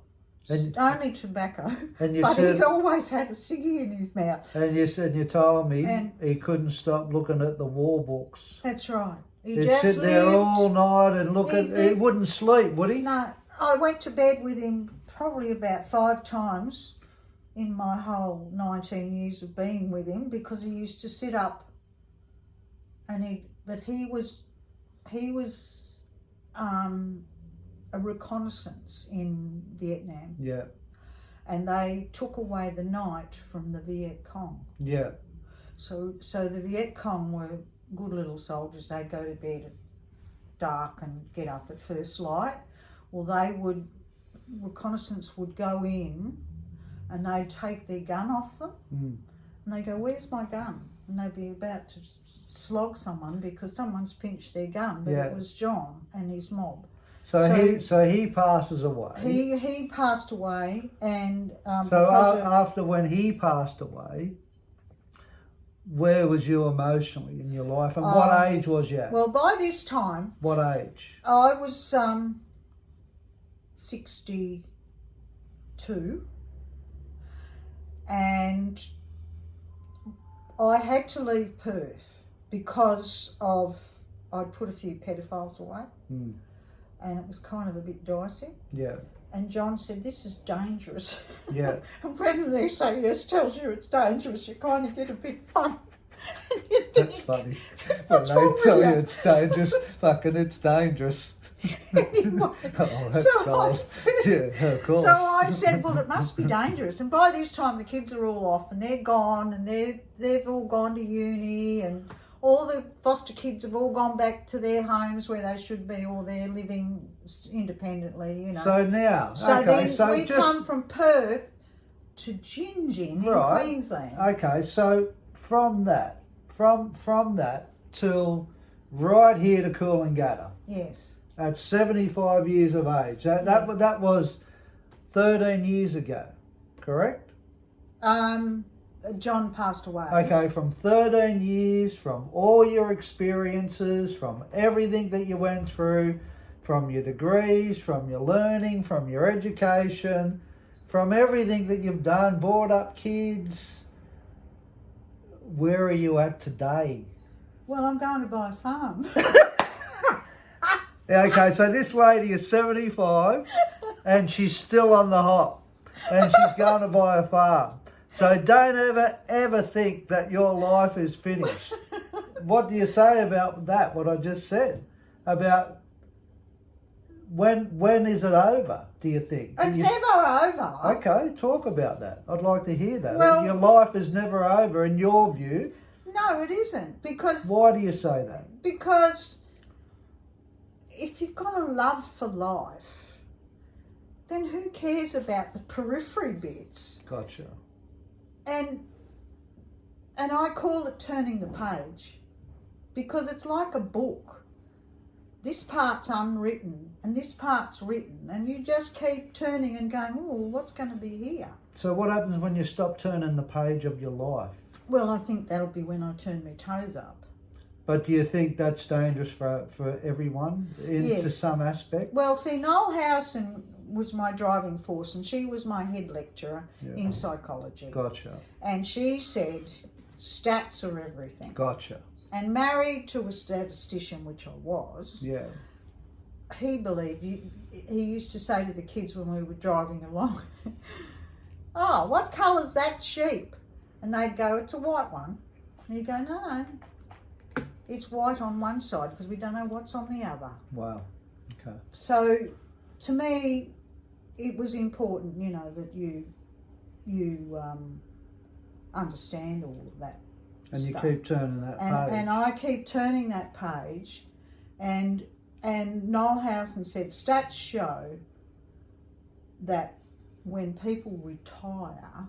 Only tobacco, and but he always had a ciggy in his mouth. And you told me he couldn't stop looking at the war books. That's right. He'd sit there all night and look he wouldn't sleep, would he? No, I went to bed with him probably about 5 times in my whole 19 years of being with him because he used to sit up and he was a reconnaissance in Vietnam. Yeah. And they took away the night from the Viet Cong. Yeah. So the Viet Cong were good little soldiers. They'd go to bed at dark and get up at first light. Well, reconnaissance would go in and they'd take their gun off them. And they'd go, where's my gun? and they'd be about to slog someone because someone's pinched their gun, but Yeah. it was John and his mob. So he passes away. He passed away, and after when he passed away, where was you emotionally in your life, and what age was you at? Well, by this time, What age? I was 62, and I had to leave Perth because I'd put a few pedophiles away, and it was kind of a bit dicey. Yeah. And John said, "This is dangerous." Yeah. And when they say yes tells you it's dangerous, you kind of get a bit funny. That's funny. When What's they wrong tell with you you? it's dangerous, fucking it's dangerous. Oh, that's So cold. Yeah, of course. So I said, well, it must be dangerous. And by this time, the kids are all off and they're gone, and they've all gone to uni, and all the foster kids have all gone back to their homes where they should be, or they're living independently, you know. So now, So okay, then so we just come from Perth to Gingin in Right. Queensland. okay. So from that till right here to Coolangatta, Yes. at 75 years of age. That was 13 years ago, correct? John passed away. Okay, from 13 years, from all your experiences, from everything that you went through, from your degrees, from your learning, from your education, from everything that you've done, brought up kids, where are you at today? Well, I'm going to buy a farm. Okay, so this lady is 75 and she's still on the hop and she's going to buy a farm. So don't ever think that your life is finished. What do you say about that, what I just said? About when is it over, do you think? It's never over. Okay, talk about that. I'd like to hear that. Well- Your life is never over in your view. No, it isn't. Because Why do you say that? if you've got a love for life, then who cares about the periphery bits? Gotcha. And I call it turning the page, because it's like a book. This part's unwritten and this part's written, and you just keep turning and going, oh, what's going to be here? So what happens when you stop turning the page of your life? Well, I think that'll be when I turn my toes up. But do you think that's dangerous for everyone to Yes. some aspect? Well, see, Noel Howson was my driving force, and she was my head lecturer in psychology. Gotcha. And she said, stats are everything. Gotcha. And married to a statistician, which I was, Yeah. he believed, he used to say to the kids when we were driving along, oh, what colour's that sheep? And they'd go, it's a white one. And he'd go, no, it's white on one side because we don't know what's on the other. Wow. Okay. So to me, it was important, you know, that you understand all of that. And you stuff. keep turning that page. And I keep turning that page, and Noel Howson said stats show that when people retire,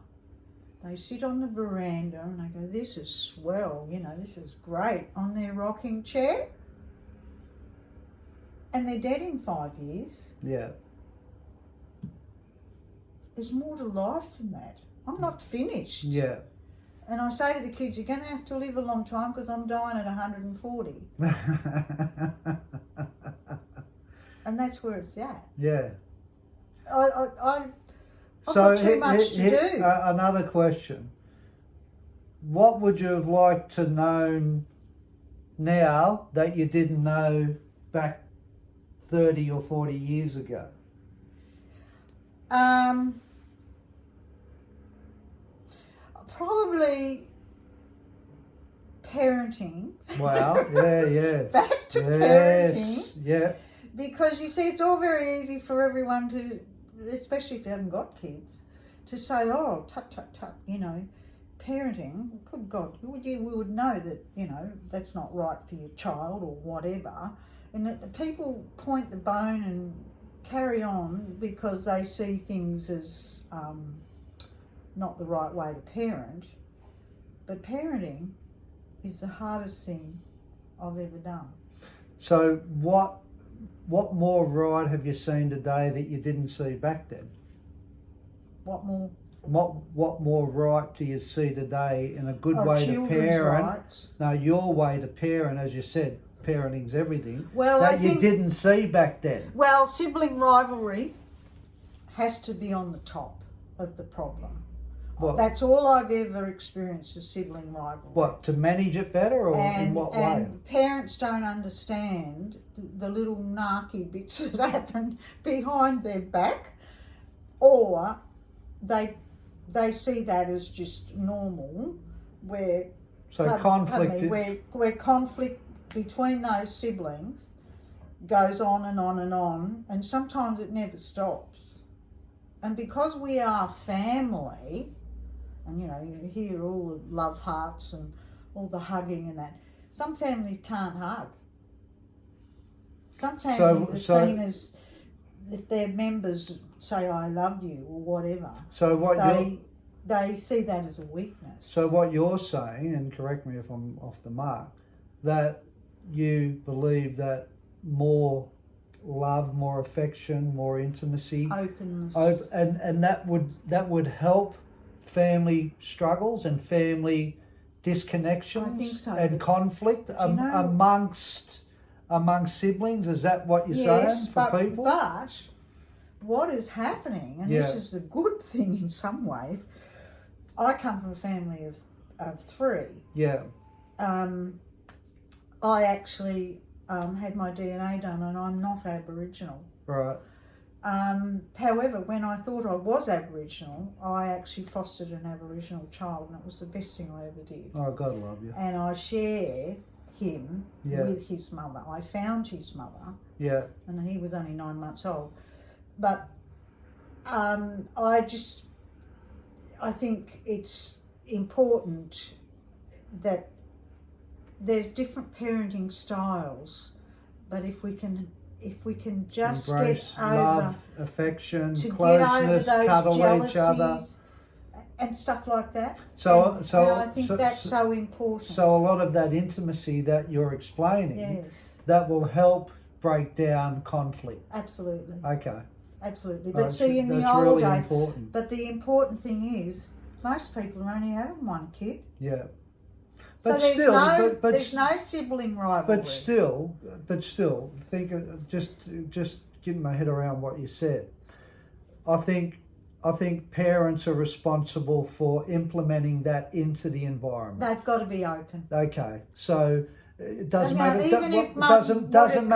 they sit on the veranda and they go, this is swell, you know, this is great, on their rocking chair, and they're dead in 5 years. Yeah. There's more to life than that. I'm not finished. Yeah. And I say to the kids, you're going to have to live a long time because I'm dying at 140. And that's where it's at. Yeah. I've got too much to do. Another question. What would you have liked to know now that you didn't know back 30 or 40 years ago? Probably parenting. Wow. Yeah. Back to Yes. parenting. Yeah. Because you see, it's all very easy for everyone to, especially if you haven't got kids, to say, oh, tut, you know, parenting, good God, we would know that, you know, that's not right for your child or whatever. And that people point the bone and carry on because they see things as not the right way to parent. But parenting is the hardest thing I've ever done. So what more right have you seen today that you didn't see back then? What more? What more right do you see today in a good Of way to children's parent? rights. No, your way to parent, as you said, parenting's everything. Well, that I you think, didn't see back then. Well, sibling rivalry has to be on the top of the problem. What? That's all I've ever experienced is sibling rivalry. What, to manage it better, or in what way? And parents don't understand the little narky bits that happen behind their back, or they see that as just normal, where where conflict between those siblings goes on and on and on, and sometimes it never stops. And because we are family, and you hear all the love hearts and all the hugging and that, some families can't hug. Some families are seen as, if their members say I love you or whatever, they see that as a weakness. So what you're saying, and correct me if I'm off the mark, that you believe that more love, more affection, more intimacy, openness, and that would help family struggles and family disconnections, I think so, and conflict amongst siblings. Is that what you're saying for people? But what is happening, and this is the good thing in some ways, I come from a family of three. Yeah. I actually had my DNA done, and I'm not Aboriginal. Right. However, when I thought I was Aboriginal, I actually fostered an Aboriginal child, and it was the best thing I ever did. Oh, God love you. And I share him with his mother. I found his mother. Yeah. And he was only 9 months old. But I think it's important that there's different parenting styles, but if we can just embrace get over love, affection, to closeness, get over those cuddle jealousies each other, and stuff like that. So I think that's so important. So a lot of that intimacy that you're explaining, that will help break down conflict. Absolutely. Okay. Absolutely. But see, in the old really days, important. But the important thing is, most people are only having one kid. Yeah. But so there's no sibling rivalry. But still, think just getting my head around what you said. I think parents are responsible for implementing that into the environment. They've got to be open. Okay, so it doesn't matter. Doesn't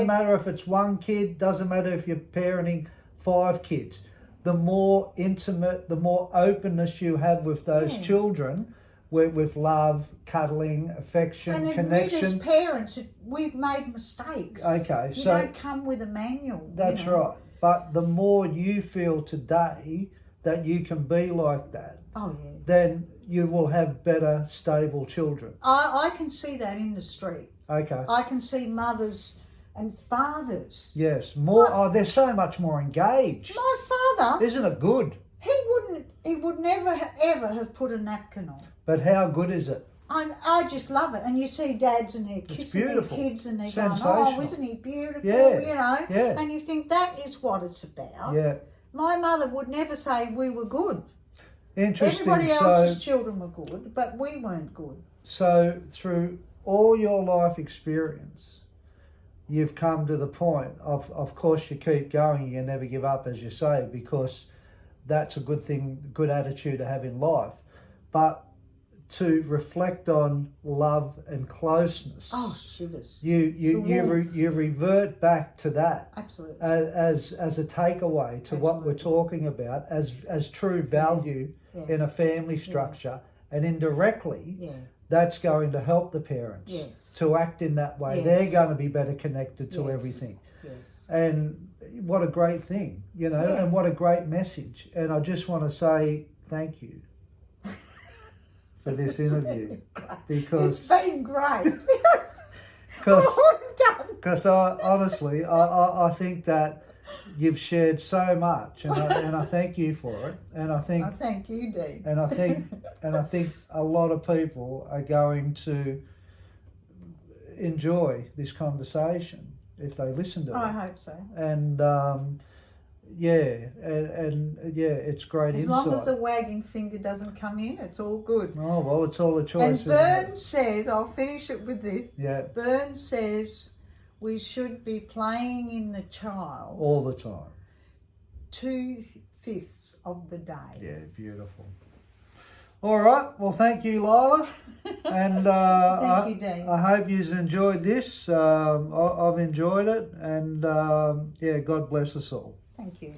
matter if it's one kid. Doesn't matter if you're parenting 5 kids. The more intimate, the more openness you have with those children. With love, cuddling, affection, and connection. And as parents, we've made mistakes. Okay, you don't come with a manual. That's right. But the more you feel today that you can be like that, then you will have better, stable children. I can see that in the street. Okay. I can see mothers and fathers. Yes, more. They're so much more engaged. My father, isn't it good? He would never ever have put a napkin on. But how good is it? I just love it. And you see dads and they're kissing their kids and they're going, oh, isn't he beautiful? Yeah. And you think that is what it's about. Yeah. My mother would never say we were good. Interesting. Everybody else's children were good, but we weren't good. So through all your life experience, you've come to the point of course you keep going, you never give up, as you say, because that's a good thing, good attitude to have in life. But to reflect on love and closeness. Oh, shivers. You revert back to that. Absolutely. As a takeaway to what we're talking about as true value in a family structure, and indirectly that's going to help the parents to act in that way. They're going to be better connected to everything. Yes. And what a great thing, and what a great message. And I just want to say thank you for this interview, because it's been great. Because I honestly think that you've shared so much, and I thank you for it. And I think I thank you, Dee. and I think a lot of people are going to enjoy this conversation if they listen to it. I hope so. And it's great As insight. long as the wagging finger doesn't come in, it's all good. Oh, well, it's all a choice. And isn't Byrne it? says, I'll finish it with this. Yeah, Byrne says we should be playing in the child all the time. 2/5 of the day. Yeah, beautiful. All right, well, thank you, Lyla. And Thank you, Dean. I hope you've enjoyed this. I've enjoyed it. And God bless us all. Thank you.